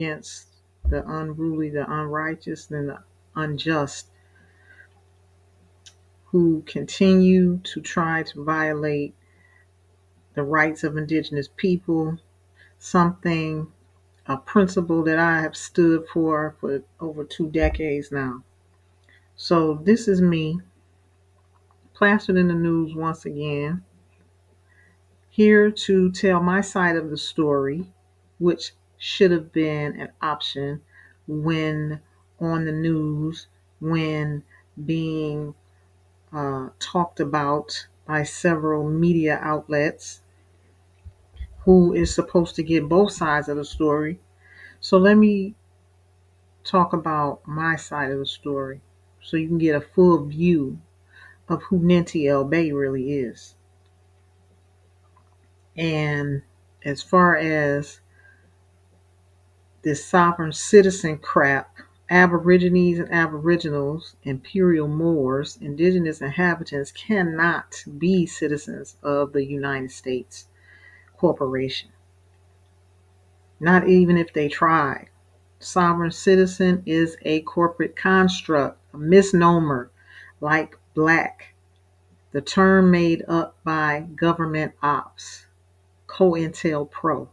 against the unruly, the unrighteous, and the unjust who continue to try to violate the rights of indigenous people, something, a principle that I have stood for over 2 decades now. So this is me, plastered in the news once again, here to tell my side of the story, which should have been an option when on the news, when being talked about by several media outlets, who is supposed to get both sides of the story. So let me talk about my side of the story so you can get a full view of who Ninti El Bay really is. And as far as this sovereign citizen crap, Aborigines and Aboriginals, Imperial Moors, indigenous inhabitants cannot be citizens of the United States Corporation. Not even if they tried. Sovereign citizen is a corporate construct, a misnomer, like black, the term made up by government ops, COINTELPRO,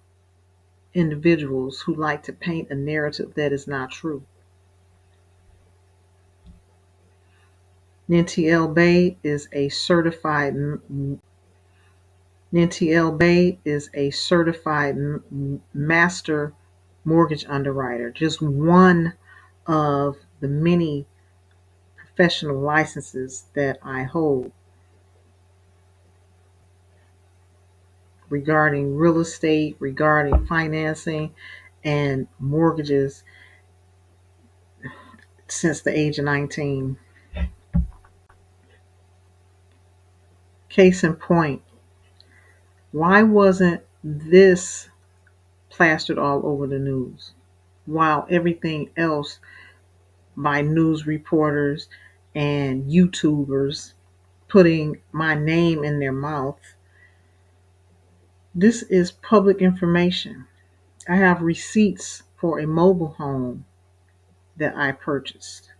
individuals who like to paint a narrative that is not true. Ninti El Bay is a certified master mortgage underwriter, just one of the many professional licenses that I hold regarding real estate, regarding financing and mortgages since the age of 19. Case in point, why wasn't this plastered all over the news while everything else by news reporters and YouTubers putting my name in their mouth? This is public information. I have receipts for a mobile home that I purchased.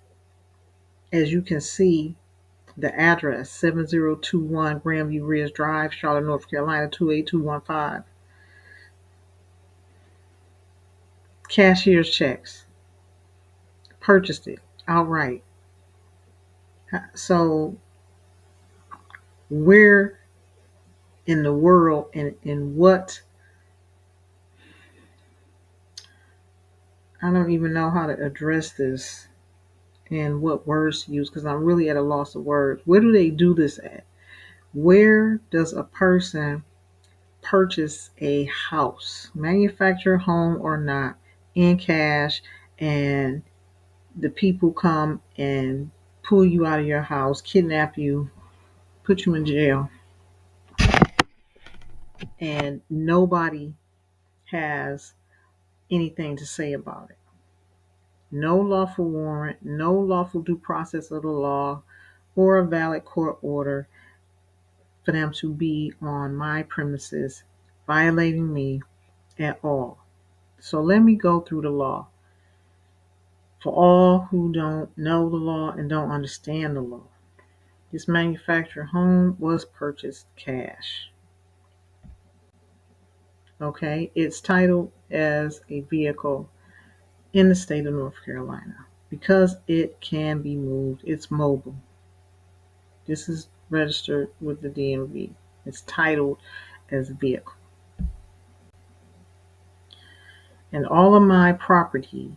As you can see, the address 7021 Grandview Ridge Drive, Charlotte, North Carolina 28215. Cashier's checks. Purchased it outright. So where in the world and in what, I don't even know how to address this and what words to use because I'm really at a loss of words. Where do they do this at? Where does a person purchase a house, manufactured home or not, in cash, and the people come and pull you out of your house, kidnap you, put you in jail, and nobody has anything to say about it? No lawful warrant, no lawful due process of the law, or a valid court order for them to be on my premises, violating me at all. So let me go through the law. For all who don't know the law and don't understand the law, this manufactured home was purchased cash. Okay, it's titled as a vehicle in the state of North Carolina because it can be moved. It's mobile. This is registered with the DMV. It's titled as a vehicle. And all of my property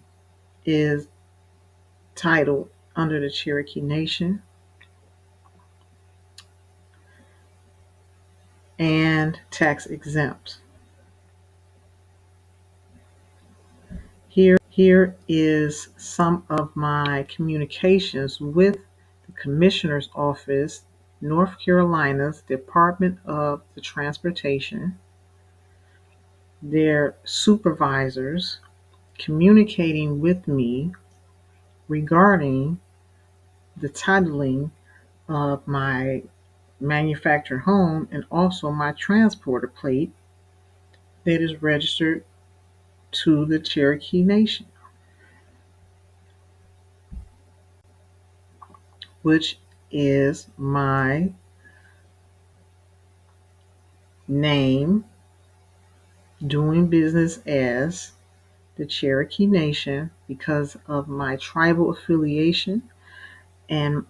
is titled under the Cherokee Nation and tax exempt. Here is some of my communications with the Commissioner's Office, North Carolina's Department of the Transportation, their supervisors communicating with me regarding the titling of my manufactured home and also my transporter plate that is registered to the Cherokee Nation, which is my name, doing business as the Cherokee Nation because of my tribal affiliation, and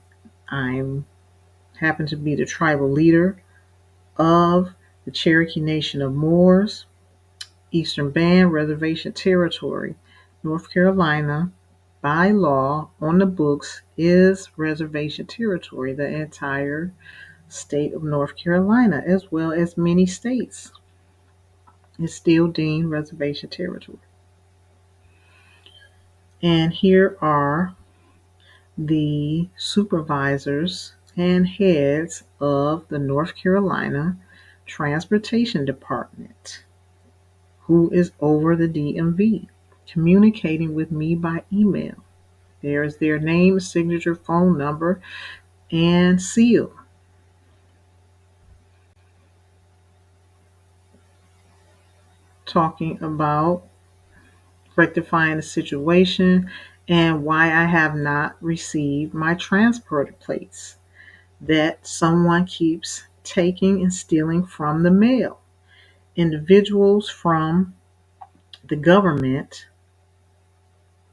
I'm happen to be the tribal leader of the Cherokee Nation of Moors, Eastern Band Reservation Territory, North Carolina. By law, on the books, is reservation territory. The entire state of North Carolina, as well as many states, is still deemed reservation territory. And here are the supervisors and heads of the North Carolina Transportation Department, who is over the DMV, communicating with me by email. There is their name, signature, phone number, and seal. Talking about rectifying the situation and why I have not received my transporter plates that someone keeps taking and stealing from the mail. Individuals from the government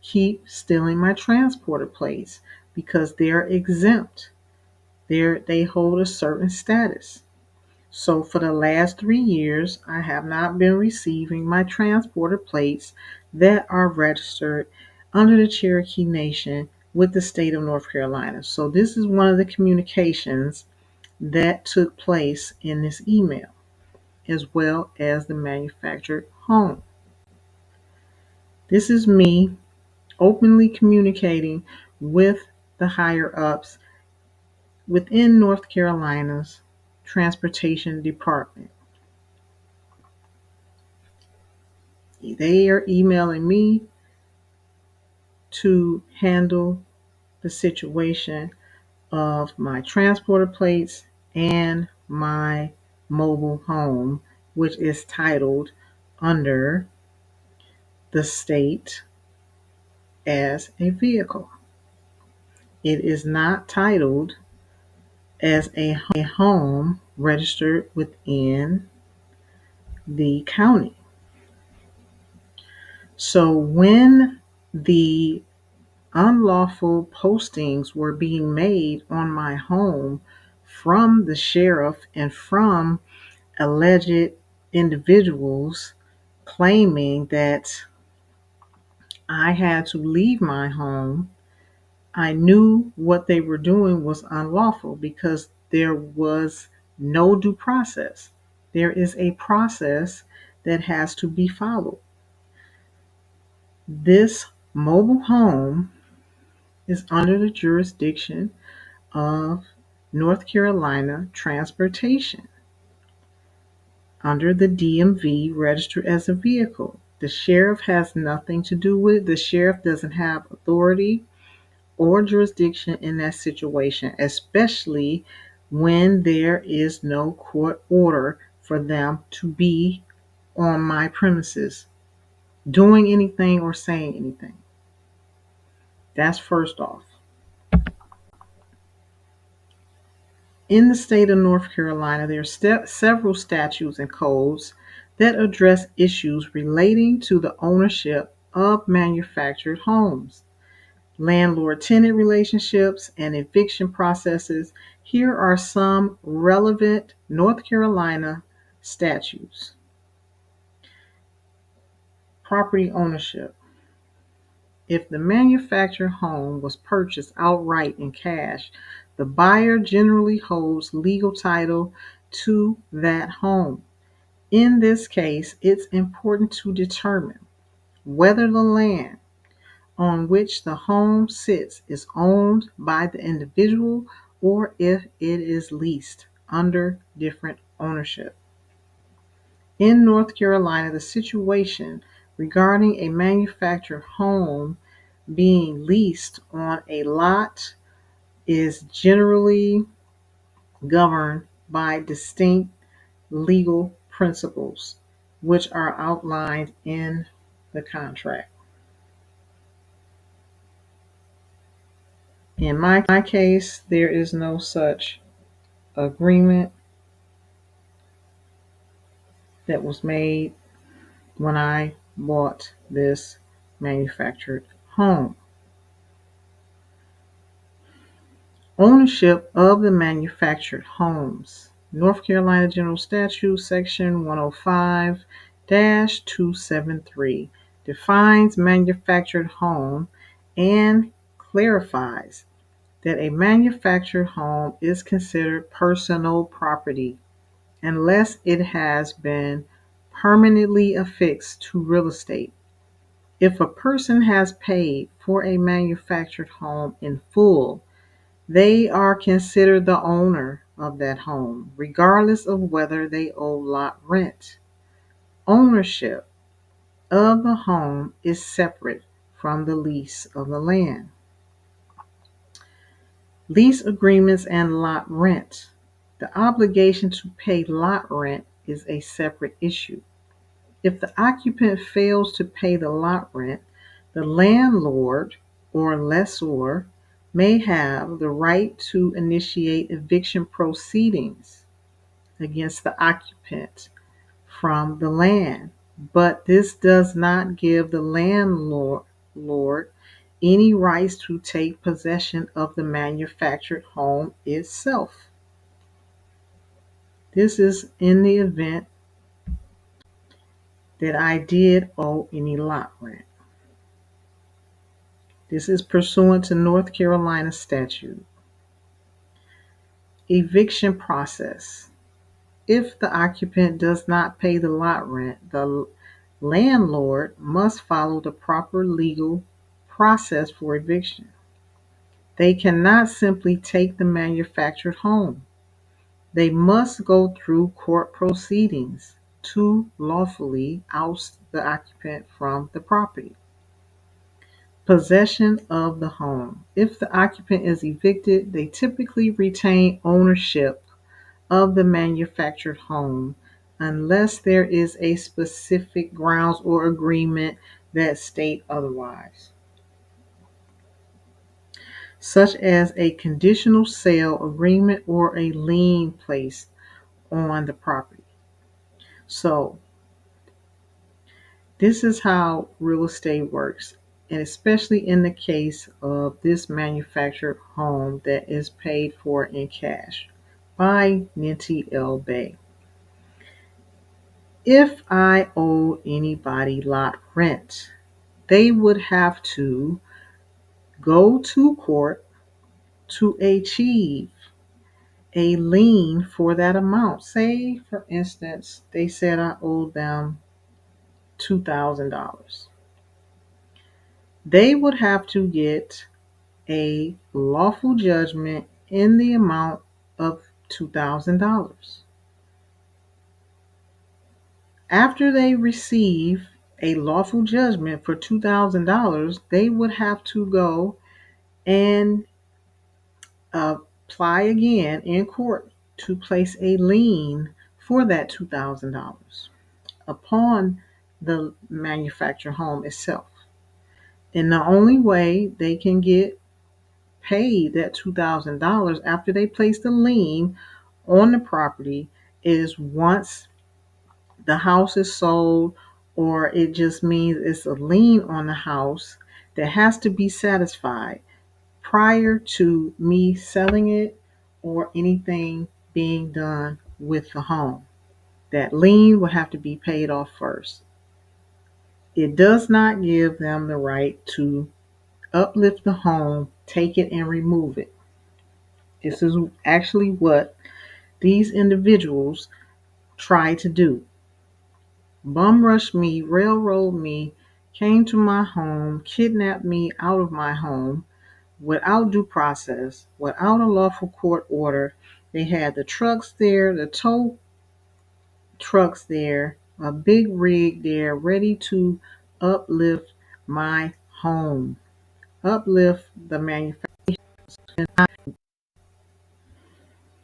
keep stealing my transporter plates because they're exempt. They hold a certain status. So for the last 3 years, I have not been receiving my transporter plates that are registered under the Cherokee Nation with the state of North Carolina. So this is one of the communications that took place in this email, as well as the manufactured home. This is me openly communicating with the higher ups within North Carolina's Transportation Department. They are emailing me to handle the situation of my transporter plates and my mobile home, which is titled under the state as a vehicle. It is not titled as a home registered within the county. So when the unlawful postings were being made on my home from the sheriff and from alleged individuals claiming that I had to leave my home, I knew what they were doing was unlawful because there was no due process. There is a process that has to be followed. This mobile home is under the jurisdiction of North Carolina Transportation, under the DMV, registered as a vehicle. The sheriff has nothing to do with it. The sheriff doesn't have authority or jurisdiction in that situation, especially when there is no court order for them to be on my premises doing anything or saying anything. That's first off. In the state of North Carolina, there are several statutes and codes that address issues relating to the ownership of manufactured homes, landlord-tenant relationships, and eviction processes. Here are some relevant North Carolina statutes. Property ownership. If the manufactured home was purchased outright in cash, the buyer generally holds legal title to that home. In this case, it's important to determine whether the land on which the home sits is owned by the individual or if it is leased under different ownership. In North Carolina, the situation regarding a manufactured home being leased on a lot is generally governed by distinct legal principles, which are outlined in the contract. In my case, there is no such agreement that was made when I bought this manufactured home. Ownership of the manufactured homes. North Carolina General Statute, Section 105-273, defines manufactured home and clarifies that a manufactured home is considered personal property unless it has been permanently affixed to real estate. If a person has paid for a manufactured home in full, they are considered the owner of that home, regardless of whether they owe lot rent. Ownership of the home is separate from the lease of the land. Lease agreements and lot rent. The obligation to pay lot rent is a separate issue. If the occupant fails to pay the lot rent, the landlord or lessor may have the right to initiate eviction proceedings against the occupant from the land, but this does not give the landlord any rights to take possession of the manufactured home itself. This is in the event that I did owe any lot rent. This is pursuant to North Carolina statute. Eviction process. If the occupant does not pay the lot rent, the landlord must follow the proper legal process for eviction. They cannot simply take the manufactured home. They must go through court proceedings to lawfully oust the occupant from the property. Possession of the home. If the occupant is evicted, they typically retain ownership of the manufactured home unless there is a specific grounds or agreement that state otherwise, such as a conditional sale agreement or a lien placed on the property. So, this is how real estate works, and especially in the case of this manufactured home that is paid for in cash by Ninty L. Bay. If I owe anybody lot rent, they would have to go to court to achieve a lien for that amount. Say, for instance, they said I owed them $2,000. They would have to get a lawful judgment in the amount of $2,000. After they receive a lawful judgment for $2,000, they would have to go and apply again in court to place a lien for that $2,000 upon the manufactured home itself. And the only way they can get paid that $2,000 after they place the lien on the property is once the house is sold, or it just means it's a lien on the house that has to be satisfied prior to me selling it or anything being done with the home. That lien will have to be paid off first. It does not give them the right to uplift the home, take it, and remove it. This is actually what these individuals try to do. Bum rush me, railroad me, came to my home, kidnapped me out of my home without due process, without a lawful court order. They had the trucks there, the tow trucks there, a big rig there, ready to uplift my home, uplift the manufacturer.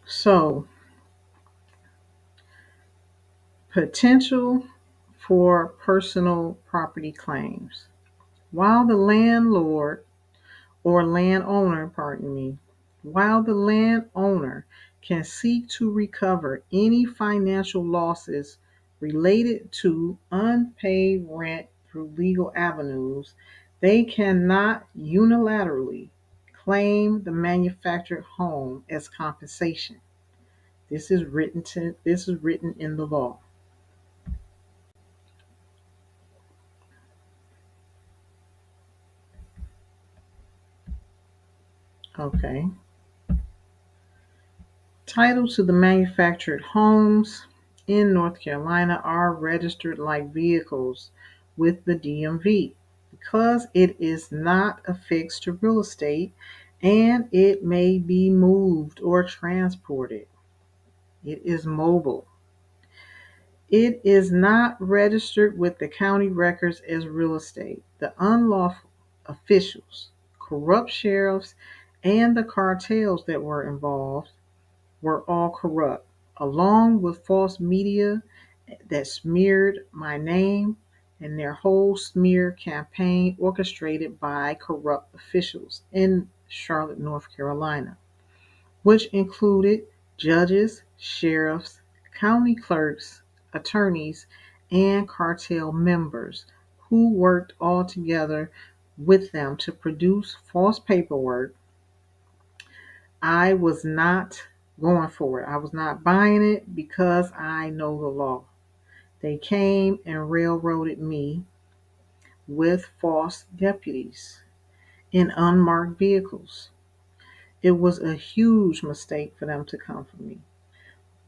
So, potential for personal property claims. While the landlord or landowner, pardon me, while the landowner can seek to recover any financial losses related to unpaid rent through legal avenues, they cannot unilaterally claim the manufactured home as compensation. This is written in the law. Okay. Title to the manufactured homes in North Carolina are registered like vehicles with the DMV because it is not affixed to real estate and it may be moved or transported. It is mobile. It is not registered with the county records as real estate. The unlawful officials, corrupt sheriffs, and the cartels that were involved were all corrupt, along with false media that smeared my name and their whole smear campaign orchestrated by corrupt officials in Charlotte, North Carolina, which included judges, sheriffs, county clerks, attorneys, and cartel members who worked all together with them to produce false paperwork. I was not going for it. I was not buying it because I know the law. They came and railroaded me with false deputies in unmarked vehicles. It was a huge mistake for them to come for me.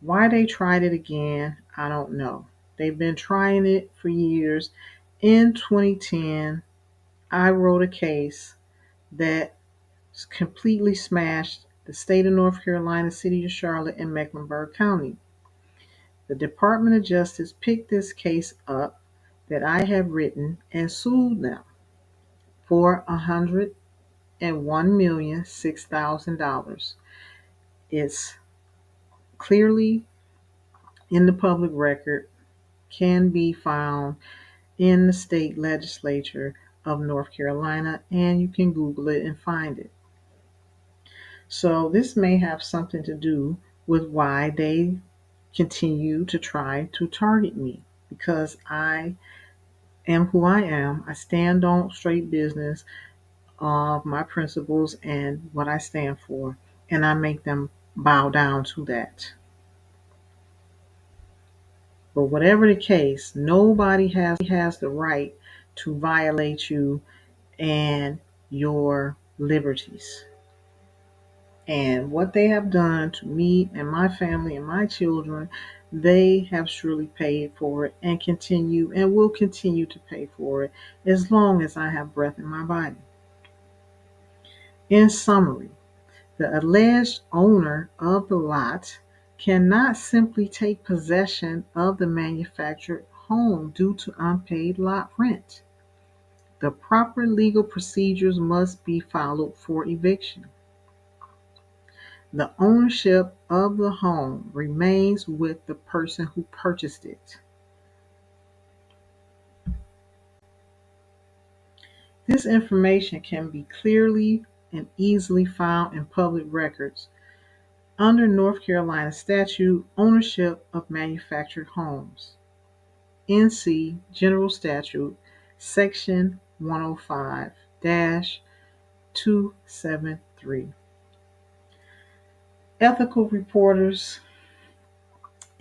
Why they tried it again, I don't know. They've been trying it for years. In 2010, I wrote a case that completely smashed the state of North Carolina, city of Charlotte, and Mecklenburg County. The Department of Justice picked this case up that I have written and sued them for $101,006,000. It's clearly in the public record, can be found in the state legislature of North Carolina, and you can Google it and find it. So this may have something to do with why they continue to try to target me, because I am who I am. I stand on straight business of my principles and what I stand for, and I make them bow down to that. But whatever the case, nobody has the right to violate you and your liberties. And what they have done to me and my family and my children, they have surely paid for it and continue and will continue to pay for it as long as I have breath in my body. In summary, the alleged owner of the lot cannot simply take possession of the manufactured home due to unpaid lot rent. The proper legal procedures must be followed for eviction. The ownership of the home remains with the person who purchased it. This information can be clearly and easily found in public records under North Carolina statute ownership of manufactured homes. NC General Statute, Section 105-273. Ethical reporters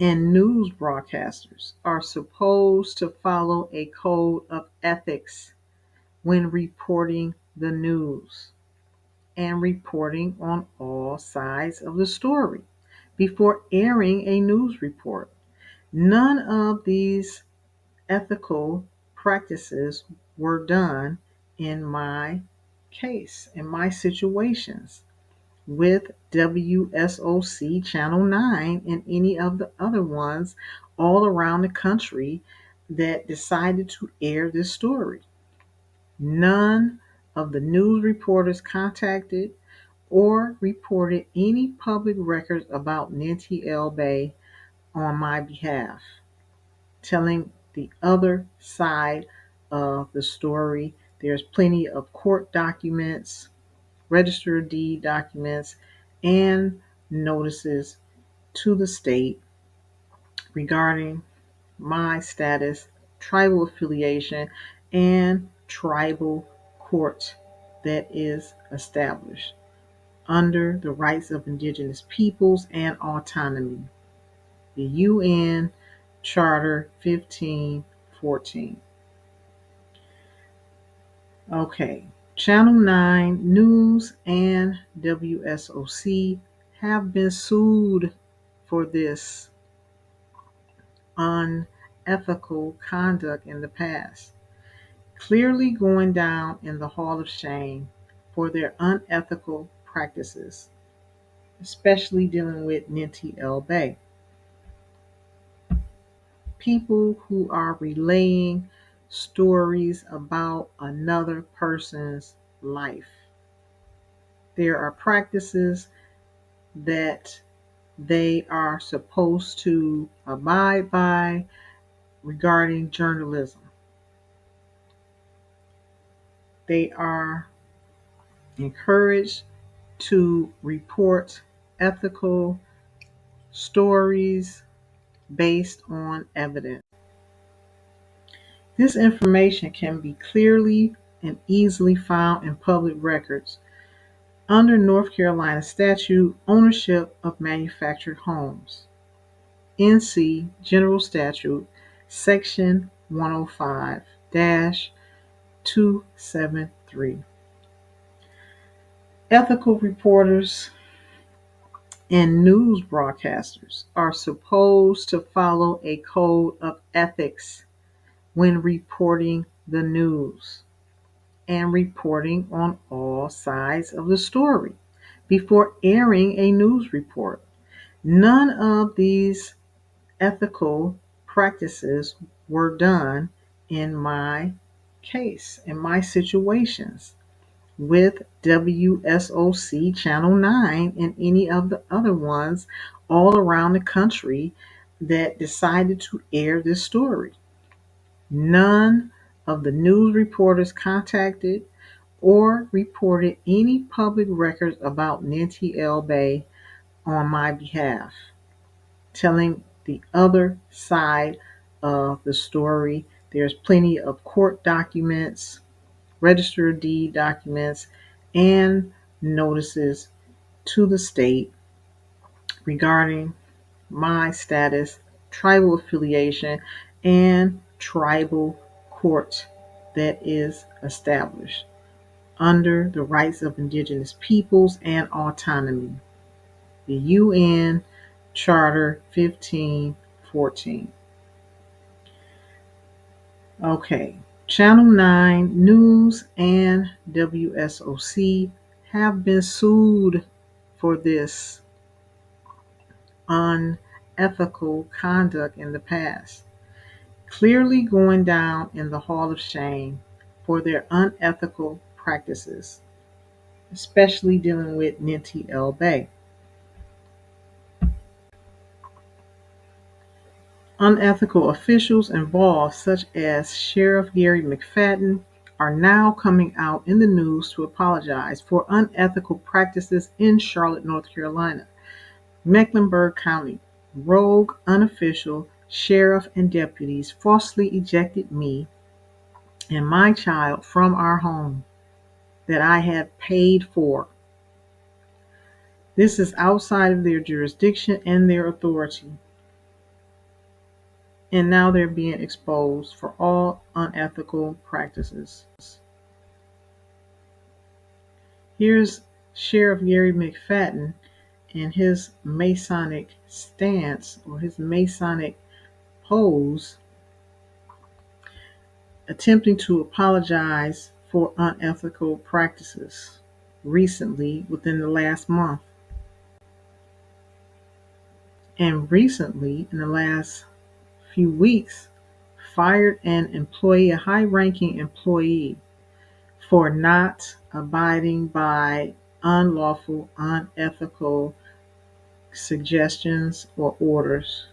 and news broadcasters are supposed to follow a code of ethics when reporting the news and reporting on all sides of the story before airing a news report. None of these ethical practices were done in my case, in my situations with WSOC Channel 9 and any of the other ones all around the country that decided to air this story. None of the news reporters contacted or reported any public records about Nancy L. Bay on my behalf, telling the other side of the story. There's plenty of court documents, register of deed documents, and notices to the state regarding my status, tribal affiliation, and tribal court that is established under the rights of indigenous peoples and autonomy. The UN Charter 1514. Okay, Channel 9 News and WSOC have been sued for this unethical conduct in the past, clearly going down in the Hall of Shame for their unethical practices, especially dealing with Ninti El Bay. People who are relaying stories about another person's life. There are practices that they are supposed to abide by regarding journalism. They are encouraged to report ethical stories based on evidence. This information can be clearly and easily found in public records under North Carolina statute ownership of manufactured homes. NC General Statute, Section 105-273. Ethical reporters and news broadcasters are supposed to follow a code of ethics when reporting the news and reporting on all sides of the story before airing a news report. None of these ethical practices were done in my case, in my situations with WSOC Channel 9 and any of the other ones all around the country that decided to air this story. None of the news reporters contacted or reported any public records about Ninti El Bay on my behalf, telling the other side of the story. There's plenty of court documents, register of deed documents, and notices to the state regarding my status, tribal affiliation, and tribal court that is established under the rights of indigenous peoples and autonomy. The UN Charter 1514. Okay, Channel 9 News and WSOC have been sued for this unethical conduct in the past, clearly going down in the Hall of Shame for their unethical practices, especially dealing with Ninti El Bay. Unethical officials involved, such as Sheriff Gary McFadden, are now coming out in the news to apologize for unethical practices in Charlotte, North Carolina. Mecklenburg County rogue unofficial sheriff and deputies falsely ejected me and my child from our home that I had paid for. This is outside of their jurisdiction and their authority. And now they're being exposed for all unethical practices. Here's Sheriff Gary McFadden and his Masonic stance or his Masonic pose, attempting to apologize for unethical practices recently within the last month. And recently, in the last few weeks, fired an employee, a high-ranking employee, for not abiding by unlawful, unethical suggestions or orders.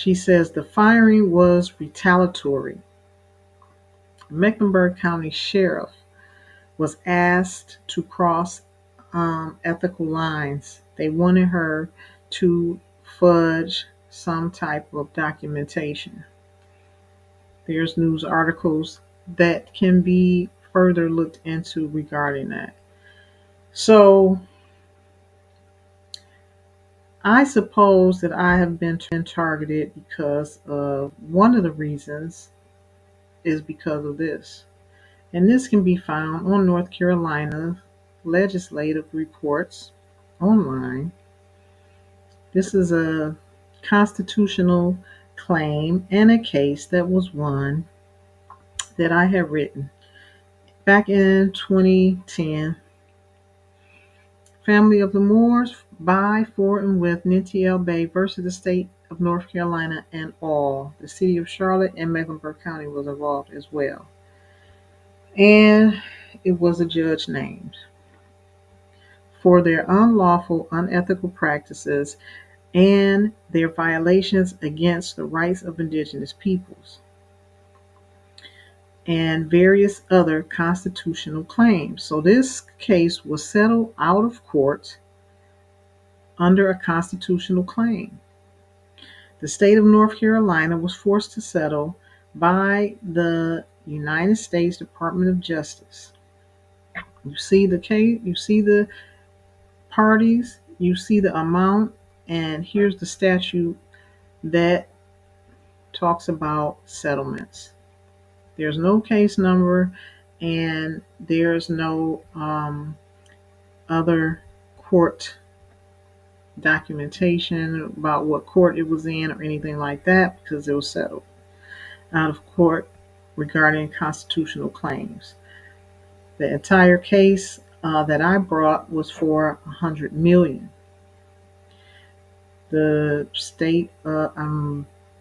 She says the firing was retaliatory. Mecklenburg County Sheriff was asked to cross ethical lines. They wanted her to fudge some type of documentation. There's news articles that can be further looked into regarding that. So I suppose that I have been targeted because of one of the reasons is because of this. And this can be found on North Carolina legislative reports online. This is a constitutional claim and a case that was won that I have written back in 2010. Family of the Moors by, for, and with Nancy L. Bay versus the state of North Carolina and all. The city of Charlotte and Mecklenburg County was involved as well. And it was a judge named for their unlawful, unethical practices and their violations against the rights of indigenous peoples and various other constitutional claims. So this case was settled out of court under a constitutional claim. The state of North Carolina was forced to settle by the United States Department of Justice. You see the case, you see the parties, you see the amount, and here's the statute that talks about settlements. There's no case number, and there's no other court documentation about what court it was in or anything like that, because it was settled out of court regarding constitutional claims. The entire case that I brought was for $100 million. The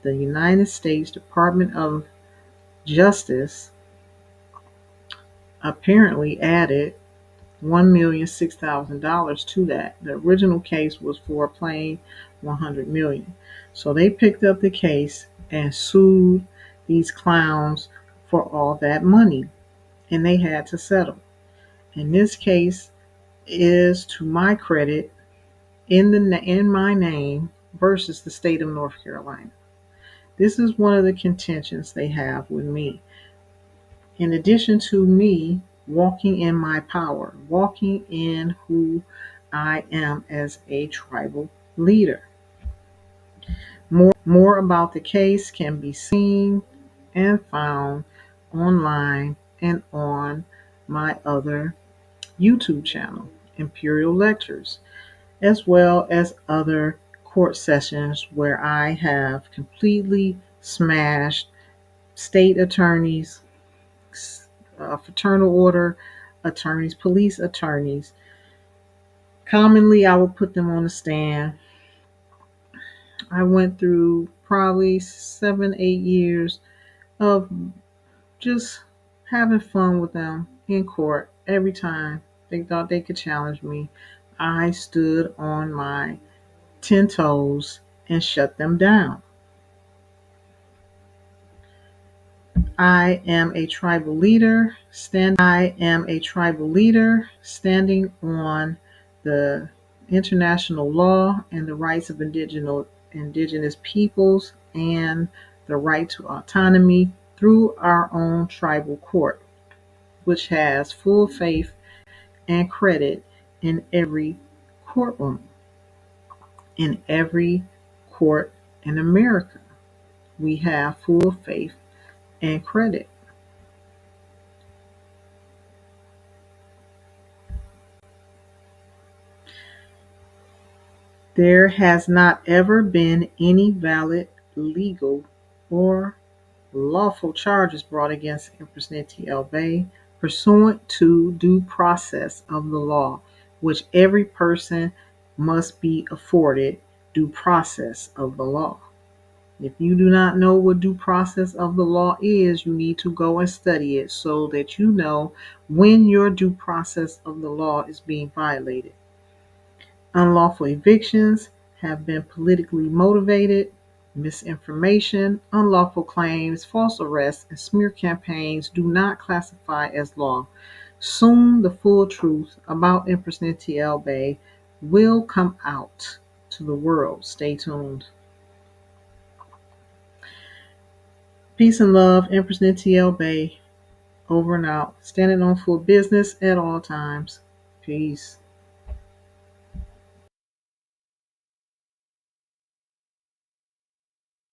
United States Department of Justice apparently added $1,006,000 to that. The original case was for a plain $100 million. So they picked up the case and sued these clowns for all that money, and they had to settle. And this case is, to my credit, in my name versus the state of North Carolina. This is one of the contentions they have with me. In addition to me walking in my power, walking in who I am as a tribal leader. More about the case can be seen and found online and on my other YouTube channel, Imperial Lectures, as well as other court sessions where I have completely smashed state attorneys, fraternal order attorneys, police attorneys. Commonly, I would put them on the stand. I went through probably 7-8 years of just having fun with them in court. Every time they thought they could challenge me, I stood on my 10 toes and shut them down. I am a tribal leader standing on the international law and the rights of indigenous peoples and the right to autonomy through our own tribal court, which has full faith and credit in every courtroom, in every court in America. We have full faith and credit. There has not ever been any valid, legal, or lawful charges brought against Empress Nancy L. Bay pursuant to due process of the law, which every person must be afforded due process of the law. If you do not know what due process of the law is, you need to go and study it so that you know when your due process of the law is being violated. Unlawful evictions have been politically motivated. Misinformation, unlawful claims, false arrests, and smear campaigns do not classify as law. Soon, the full truth about Empress Ninti Bay will come out to the world. Stay tuned. Peace and love, Empress Ninti Bay. Over and out. Standing on for business at all times. Peace.